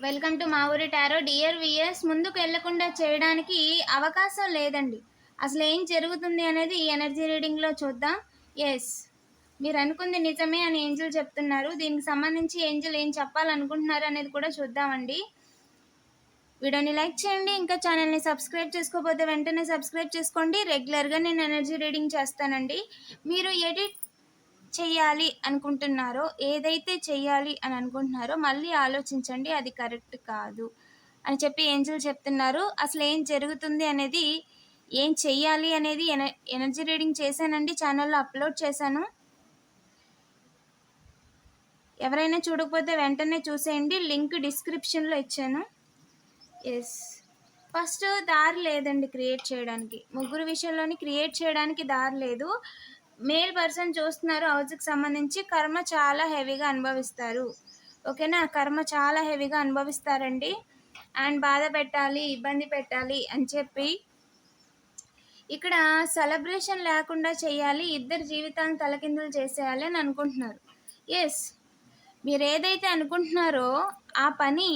Welcome to మా ఊరి tarot. Dear weirs, ముందుకు వెళ్లకుండా చేయడానికి అవకాశం లేదండి. అసలు ఏం జరుగుతుంది అనేది ఈ ఎనర్జీ రీడింగ్లో చూద్దాం. ఎస్, మీరు అనుకుంది నిజమే అని ఏంజల్ చెప్తున్నారు. దీనికి సంబంధించి ఏంజల్ ఏం చెప్పాలనుకుంటున్నారు అనేది కూడా చూద్దామండి. వీడియోని లైక్ చేయండి. ఇంకా ఛానల్ని సబ్స్క్రైబ్ చేసుకోకపోతే వెంటనే సబ్స్క్రైబ్ చేసుకోండి. రెగ్యులర్గా నేను ఎనర్జీ రీడింగ్ చేస్తానండి. మీరు ఎడిట్ చెయ్యాలి అనుకుంటున్నారో, ఏదైతే చెయ్యాలి అని అనుకుంటున్నారో మళ్ళీ ఆలోచించండి, అది కరెక్ట్ కాదు అని చెప్పి ఏంజల్ చెప్తున్నారు. అసలు ఏం జరుగుతుంది అనేది, ఏం చెయ్యాలి అనేది ఎనర్జీ రీడింగ్ చేశానండి, ఛానల్లో అప్లోడ్ చేశాను. ఎవరైనా చూడకపోతే వెంటనే చూసేయండి, లింక్ డిస్క్రిప్షన్లో ఇచ్చాను. ఎస్, ఫస్ట్ దారి లేదండి క్రియేట్ చేయడానికి. ముగ్గురు విషయంలోని క్రియేట్ చేయడానికి దారి లేదు. మేల్ పర్సన్ చూస్తున్నారు, హౌస్కి సంబంధించి కర్మ చాలా హెవీగా అనుభవిస్తారు. ఓకేనా, కర్మ చాలా హెవీగా అనుభవిస్తారండి. అండ్ బాధ పెట్టాలి, ఇబ్బంది పెట్టాలి అని చెప్పి ఇక్కడ సెలబ్రేషన్ లేకుండా చేయాలి, ఇద్దరు జీవితాలను తలకిందులు చేసేయాలి అని అనుకుంటున్నారు. ఎస్, మీరు ఏదైతే అనుకుంటున్నారో ఆ పని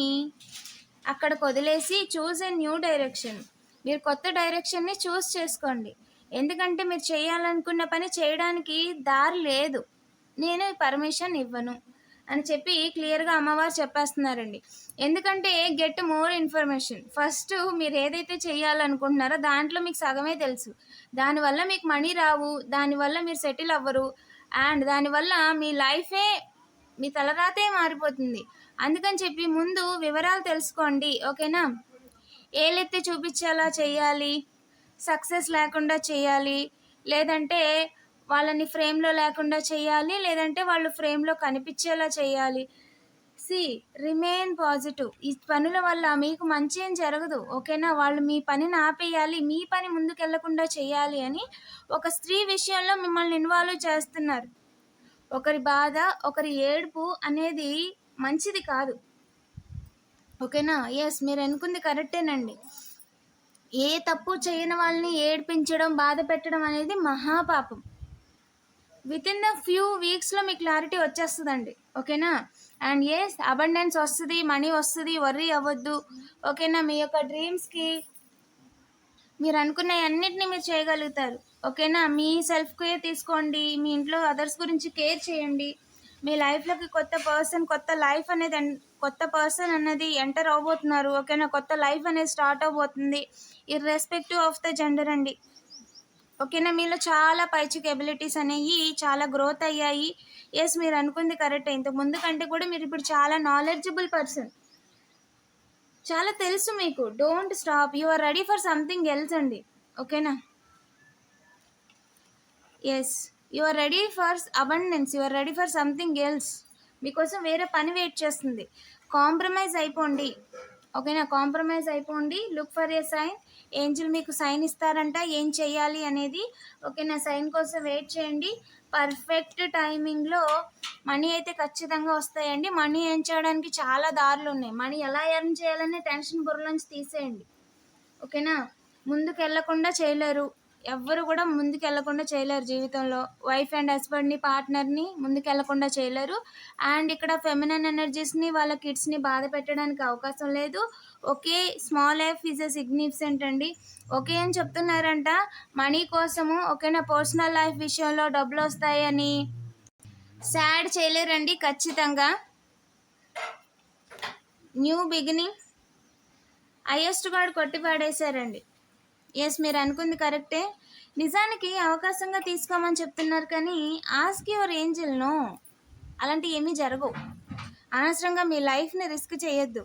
అక్కడికి వదిలేసి చూజ్ ఏ న్యూ డైరెక్షన్. మీరు కొత్త డైరెక్షన్ని చూస్ చేసుకోండి. ఎందుకంటే మీరు చేయాలనుకున్న పని చేయడానికి దారి లేదు, నేను పర్మిషన్ ఇవ్వను అని చెప్పి క్లియర్గా అమ్మవారు చెప్పేస్తున్నారండి. ఎందుకంటే గెట్ మోర్ ఇన్ఫర్మేషన్. ఫస్ట్ మీరు ఏదైతే చేయాలనుకుంటున్నారో దాంట్లో మీకు సగమే తెలుసు. దానివల్ల మీకు మనీ రావు, దానివల్ల మీరు సెటిల్ అవ్వరు, అండ్ దానివల్ల మీ లైఫే, మీ తలరాతే మారిపోతుంది. అందుకని చెప్పి ముందు వివరాలు తెలుసుకోండి. ఓకేనా, ఏలెత్తి చూపించేలా చేయాలి, సక్సెస్ లేకుండా చేయాలి, లేదంటే వాళ్ళని ఫ్రేమ్లో లేకుండా చేయాలి, లేదంటే వాళ్ళు ఫ్రేమ్లో కనిపించేలా చేయాలి. Remain positive. ఈ పనుల వల్ల మీకు మంచి ఏం జరగదు. ఓకేనా, వాళ్ళు మీ పనిని ఆపేయాలి, మీ పని ముందుకెళ్లకుండా చేయాలి అని ఒక స్త్రీ విషయంలో మిమ్మల్ని ఇన్వాల్వ్ చేస్తున్నారు. ఒకరి బాధ, ఒకరి ఏడుపు అనేది మంచిది కాదు. ఓకేనా, ఎస్, మీరు అనుకుంది కరెక్టేనండి. ఏ తప్పు చేయని వాళ్ళని ఏడిపించడం, బాధ పెట్టడం అనేది మహాపాపం. విత్ ఇన్ ద ఫ్యూ వీక్స్లో మీ క్లారిటీ వచ్చేస్తుందండి. ఓకేనా, అండ్ ఎస్, అబండెన్స్ వస్తుంది, మనీ వస్తుంది, వర్రీ అవ్వద్దు. ఓకేనా, మీ యొక్క డ్రీమ్స్కి మీరు అనుకున్న అన్నిటినీ మీరు చేయగలుగుతారు. ఓకేనా, మీ సెల్ఫ్ కేర్ తీసుకోండి, మీ ఇంట్లో అదర్స్ గురించి కేర్ చేయండి. మీ లైఫ్లోకి కొత్త పర్సన్, కొత్త లైఫ్ అనేది, కొత్త పర్సన్ అన్నది ఎంటర్ అవబోతున్నారు. ఓకేనా, కొత్త లైఫ్ అనేది స్టార్ట్ అవబోతుంది, ఇర్రెస్పెక్టివ్ ఆఫ్ ద జెండర్ అండి. ఓకేనా, మీలో చాలా పైచిక్ ఎబిలిటీస్ అనేవి చాలా గ్రోత్ అయ్యాయి. ఎస్, మీరు అనుకుంది కరెక్ట్. ఇంతకు ముందు కంటే కూడా మీరు ఇప్పుడు చాలా నాలెడ్జబుల్ పర్సన్, చాలా తెలుసు మీకు. Don't stop, you are ready for something else అండి. ఓకేనా, yes, you are ready for abundance, you are ready for something else. మీకోసం వేరే పని వెయిట్ చేస్తుంది. కాంప్రమైజ్ అయిపోండి. ఓకేనా, కాంప్రమైజ్ అయిపోండి. Look for a sign. Angel మీకు సైన్ ఇస్తారంట ఏం చెయ్యాలి అనేది. ఓకేనా, సైన్ కోసం వెయిట్ చేయండి. పర్ఫెక్ట్ టైమింగ్లో మనీ అయితే ఖచ్చితంగా వస్తాయండి. మనీ ఎర్న్ చేయడానికి చాలా దారులు ఉన్నాయి. మనీ ఎలా ఎర్న్ చేయాలనే టెన్షన్ బుర్రలోంచి తీసేయండి. ఓకేనా, ముందుకు వెళ్లకుండా చేయలేరు, ఎవ్వరు కూడా ముందుకు వెళ్లకుండా చేయలేరు జీవితంలో. వైఫ్ అండ్ హస్బెండ్ని, పార్ట్నర్ని ముందుకు వెళ్లకుండా చేయలేరు. అండ్ ఇక్కడ ఫెమినన్ ఎనర్జీస్ని, వాళ్ళ కిడ్స్ని బాధ పెట్టడానికి అవకాశం లేదు. Okay, small life is a significant అండి. ఓకే అని చెప్తున్నారంట మనీ కోసము. ఓకేనా, పర్సనల్ లైఫ్ విషయంలో డబ్బులు వస్తాయని సాడ్ చేయలేరండి. ఖచ్చితంగా న్యూ బిగినింగ్. హైయెస్ట్ గార్డ్ కొట్టి పాడేశారండి. ఎస్, మీరు అనుకుంది కరెక్టే. నిజానికి అవకాశంగా తీసుకోమని చెప్తున్నారు, కానీ ఆస్క్ యువర్ ఏంజల్ నో. అలాంటివి ఏమీ జరగవు. అనవసరంగా మీ లైఫ్ని రిస్క్ చేయొద్దు.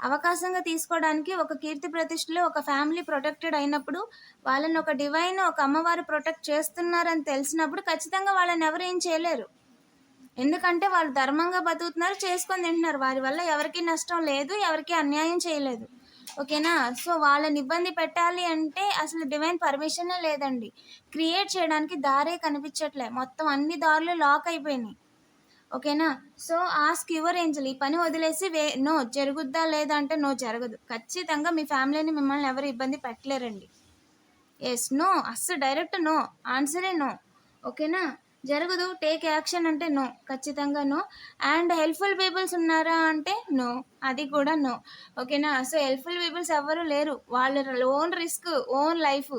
అవకాశంగా తీసుకోవడానికి ఒక కీర్తి ప్రతిష్టలో ఒక ఫ్యామిలీ ప్రొటెక్టెడ్ అయినప్పుడు, వాళ్ళని ఒక డివైన్, ఒక అమ్మవారు ప్రొటెక్ట్ చేస్తున్నారని తెలిసినప్పుడు ఖచ్చితంగా వాళ్ళని ఎవరు ఏం చేయలేరు. ఎందుకంటే వాళ్ళు ధర్మంగా బతుకుతున్నారు, చేసుకొని తింటున్నారు. వారి వల్ల ఎవరికి నష్టం లేదు, ఎవరికి అన్యాయం చేయలేదు. ఓకేనా, సో వాళ్ళని ఇబ్బంది పెట్టాలి అంటే అసలు డివైన్ పర్మిషనే లేదండి. క్రియేట్ చేయడానికి దారే కనిపించట్లే, మొత్తం అన్ని దారులు లాక్ అయిపోయినాయి. ఓకేనా, సో ఆస్క్ యువర్ ఏంజల్. ఈ పని వదిలేసి నో, జరుగుద్దా లేదా అంటే నో, జరగదు. ఖచ్చితంగా మీ ఫ్యామిలీని, మిమ్మల్ని ఎవరు ఇబ్బంది పెట్టలేరండి. ఎస్, నో, అస్సలు డైరెక్ట్ నో, ఆన్సరే నో. ఓకేనా, జరగదు. టేక్ యాక్షన్ అంటే నో, ఖచ్చితంగా నో. అండ్ హెల్ప్ఫుల్ పీపుల్స్ ఉన్నారా అంటే నో, అది కూడా నో. ఓకేనా. సో హెల్ప్ఫుల్ పీపుల్స్ ఎవ్వరూ లేరు. వాళ్ళ ఓన్ రిస్క్, ఓన్ లైఫ్.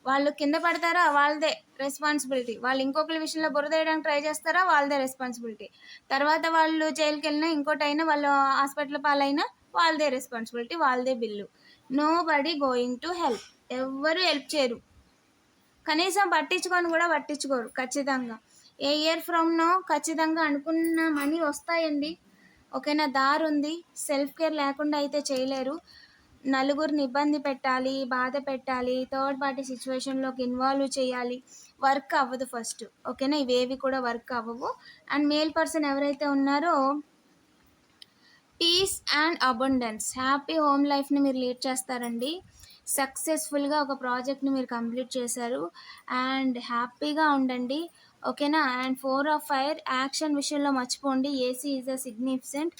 వాళ్ళు కింద పడతారా, వాళ్ళదే రెస్పాన్సిబిలిటీ. వాళ్ళు ఇంకొకరి విషయంలో బురద వేయడానికి ట్రై చేస్తారా, వాళ్ళదే రెస్పాన్సిబిలిటీ. తర్వాత వాళ్ళు జైలుకి వెళ్ళినా, ఇంకోటైనా, వాళ్ళు హాస్పిటల్ పాలైనా, వాళ్ళదే రెస్పాన్సిబిలిటీ, వాళ్ళదే bill. Nobody going to help. ఎవ్వరు హెల్ప్ చేయరు. కనీసం పట్టించుకొని కూడా పట్టించుకోరు ఖచ్చితంగా. ఏ ఇయర్ ఫ్రమ్ నో ఖచ్చితంగా అనుకున్న మనీ వస్తాయండి. ఓకేనా. దారి ఉంది. సెల్ఫ్ కేర్ లేకుండా అయితే చేయలేరు. నలుగురిని ఇబ్బంది పెట్టాలి, బాధ పెట్టాలి, థర్డ్ పార్టీ సిచ్యువేషన్లోకి ఇన్వాల్వ్ చేయాలి. వర్క్ అవ్వదు ఫస్ట్. ఓకేనా. ఇవేవి కూడా వర్క్ అవ్వవు. అండ్ మేల్ పర్సన్ ఎవరైతే ఉన్నారో peace and abundance, happy home లైఫ్ని మీరు లీడ్ చేస్తారండి. సక్సెస్ఫుల్గా ఒక ప్రాజెక్ట్ని మీరు కంప్లీట్ చేశారు అండ్ హ్యాపీగా ఉండండి. ఓకేనా. అండ్ 4 ఆఫ్ ఫైర్, యాక్షన్ విషయంలో మర్చిపోండి. AC is a significant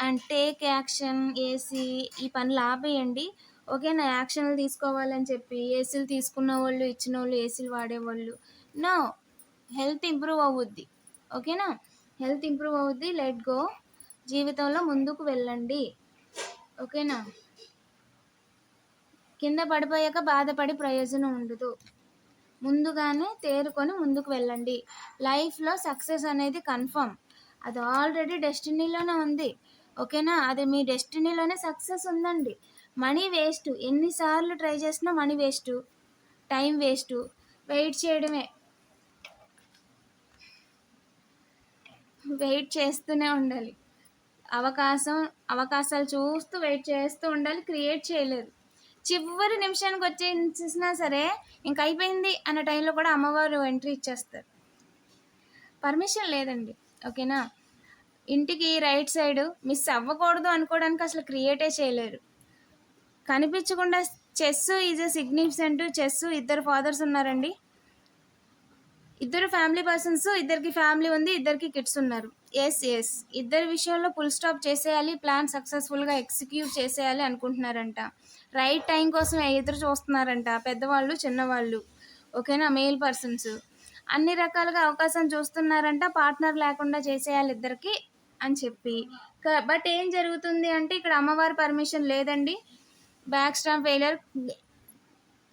and take action. AC ఈ పనులు ఆపేయండి. ఓకేనా. యాక్షన్లు తీసుకోవాలని చెప్పి ఏసీలు తీసుకున్న వాళ్ళు, ఇచ్చిన వాళ్ళు, ఏసీలు వాడేవాళ్ళు నో. హెల్త్ ఇంప్రూవ్ అవుద్ది. ఓకేనా. హెల్త్ ఇంప్రూవ్ అవుద్ది. Let go. జీవితంలో ముందుకు వెళ్ళండి. ఓకేనా. కింద పడిపోయాక బాధపడి ప్రయోజనం ఉండదు. ముందుగానే తేరుకొని ముందుకు వెళ్ళండి. లైఫ్లో సక్సెస్ అనేది కన్ఫర్మ్. అది ఆల్రెడీ డెస్టినీలోనే ఉంది. ఓకేనా. అది మీ డెస్టినీలోనే సక్సెస్ ఉందండి. Money waste. ఎన్నిసార్లు ట్రై చేసినా money waste, time waste. Wait చేయడమే. వెయిట్ చేస్తూనే ఉండాలి. అవకాశాలు చూస్తూ వెయిట్ చేస్తూ ఉండాలి. క్రియేట్ చేయలేరు. చివరి నిమిషానికి వచ్చేసినా సరే ఇంక అయిపోయింది అన్న టైంలో కూడా అమ్మవారు ఎంట్రీ ఇచ్చేస్తారు. పర్మిషన్ లేదండి. ఓకేనా. ఇంటికి రైట్ సైడ్ మిస్ అవ్వకూడదు అనుకోవడానికి అసలు క్రియేటే చేయలేరు. కనిపించకుండా chess is a significant. Chess ఇద్దరు ఫాదర్స్ ఉన్నారండి. ఇద్దరు ఫ్యామిలీ పర్సన్స్, ఇద్దరికి ఫ్యామిలీ ఉంది, ఇద్దరికి కిడ్స్ ఉన్నారు. ఎస్ ఇద్దరి విషయంలో ఫుల్ స్టాప్ చేసేయాలి. ప్లాన్ సక్సెస్ఫుల్గా ఎగ్జిక్యూట్ చేసేయాలి అనుకుంటున్నారంట. రైట్ టైం కోసం ఎదురు చూస్తున్నారంట పెద్దవాళ్ళు, చిన్నవాళ్ళు. ఓకేనా. మేల్ పర్సన్స్ అన్ని రకాలుగా అవకాశం చూస్తున్నారంట. పార్ట్నర్ లేకుండా చేసేయాలి ఇద్దరికి అని చెప్పి. బట్ ఏం జరుగుతుంది అంటే ఇక్కడ అమ్మవారి పర్మిషన్ లేదండి. Back stamp failure.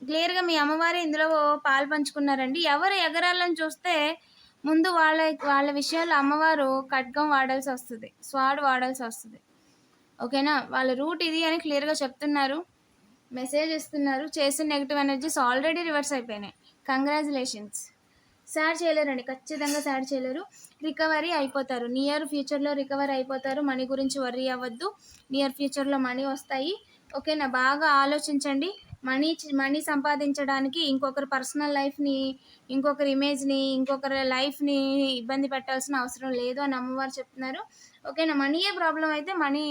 క్లియర్గా మీ అమ్మవారే ఇందులో పాలు పంచుకున్నారండి. ఎవరు ఎగరాలని చూస్తే ముందు వాళ్ళ విషయాల్లో అమ్మవారు ఖడ్గం వాడాల్సి వస్తుంది, స్వాడ్ వాడాల్సి వస్తుంది. ఓకేనా. వాళ్ళ రూట్ ఇది అని క్లియర్గా చెప్తున్నారు, మెసేజ్ ఇస్తున్నారు. చేసిన నెగిటివ్ ఎనర్జీస్ ఆల్రెడీ రివర్స్ అయిపోయినాయి. కంగ్రాచులేషన్స్. సాడ్ చేయలేరండి, ఖచ్చితంగా సాడ్ చేయలేరు. రికవరీ అయిపోతారు. నియర్ ఫ్యూచర్లో రికవరీ అయిపోతారు. మనీ గురించి వర్రీ అవ్వద్దు. నియర్ ఫ్యూచర్లో మనీ వస్తాయి. ఓకేనా. బాగా ఆలోచించండి. మనీ సంపాదించడానికి ఇంకొకరి పర్సనల్ లైఫ్ని, ఇంకొకరి ఇమేజ్ని, ఇంకొకరి లైఫ్ని ఇబ్బంది పెట్టాల్సిన అవసరం లేదు అని అమ్మవారు చెప్తున్నారు. ఓకేనా. మనీయే ప్రాబ్లం అయితే మనీ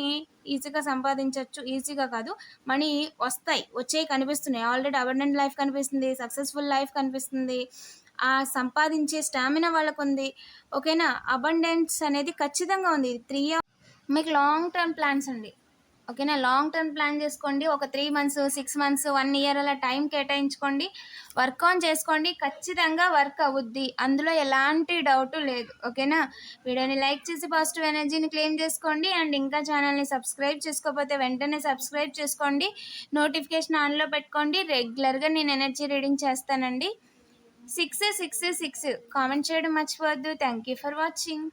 ఈజీగా సంపాదించవచ్చు. ఈజీగా కాదు, మనీ వస్తాయి, వచ్చేవి కనిపిస్తున్నాయి. ఆల్రెడీ అబండెంట్ లైఫ్ కనిపిస్తుంది, సక్సెస్ఫుల్ లైఫ్ కనిపిస్తుంది. ఆ సంపాదించే స్టామినా వాళ్ళకు ఉంది. ఓకేనా. అబండెన్స్ అనేది ఖచ్చితంగా ఉంది. 3 మీకు లాంగ్ టర్మ్ ప్లాన్స్ అండి. ఓకేనా. లాంగ్ టర్మ్ ప్లాన్ చేసుకోండి. ఒక 3 months, 6 months, 1 year అలా టైం కేటాయించుకోండి. వర్క్ ఆన్ చేసుకోండి. ఖచ్చితంగా వర్క్ అవుద్ది. అందులో ఎలాంటి డౌట్ లేదు. ఓకేనా. వీడియోని లైక్ చేసి పాజిటివ్ ఎనర్జీని క్లెయిమ్ చేసుకోండి. అండ్ ఇంకా ఛానల్ని సబ్స్క్రైబ్ చేసుకోకపోతే వెంటనే సబ్స్క్రైబ్ చేసుకోండి. నోటిఫికేషన్ ఆన్లో పెట్టుకోండి. రెగ్యులర్గా నేను ఎనర్జీ రీడింగ్ చేస్తానండి. 6 కామెంట్ చేయడం మర్చిపోవద్దు. Thank you for watching.